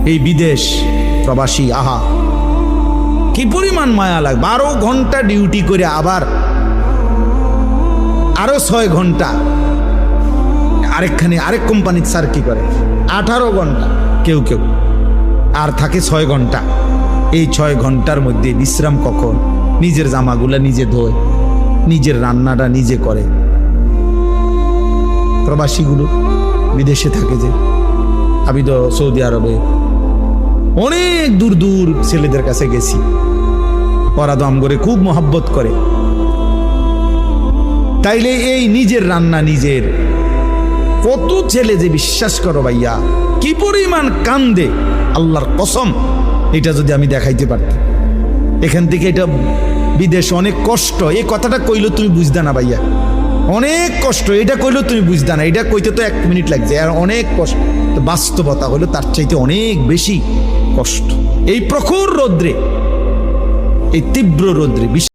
এই বিদেশ প্রবাসী, আহা কি পরিমাণ মায়া লাগে। 12 ঘন্টা ডিউটি করে আবার আরো 6 ঘন্টা আরেক কোম্পানির স্যার কি করে 18 ঘন্টা, কেউ কেউ আর থাকে 6 ঘন্টা। এই 6 ঘন্টার মধ্যে বিশ্রাম কখন? নিজের জামাগুলা নিজে ধোয়, নিজের রান্নাটা নিজে করে। প্রবাসীগুলো বিদেশে থাকে, যে আমি তো সৌদি আরবে অনেক দূর দূর ছেলেদের কাছে গেছি, ওরা তো আমগরে খুব মহব্বত করে। তাইলে এই নিজের রান্না নিজের, কত ছেলে যে বিশ্বাস করো ভাইয়া কি পরিমাণ কান্দে, আল্লাহর কসম। এটা যদি আমি দেখাইতে পারতাম। এখান থেকে এটা বিদেশ অনেক কষ্ট। এই কথাটা কইলো তুমি বুঝদা না ভাইয়া, অনেক কষ্ট। এটা কইলো তুমি বুঝদা না, এটা কইতে তো 1 মিনিট লাগছে, আর অনেক কষ্ট। তো বাস্তবতা হলো তার চাইতে অনেক বেশি কষ্ট। এই প্রখর রৌদ্রে, এই তীব্র রৌদ্রে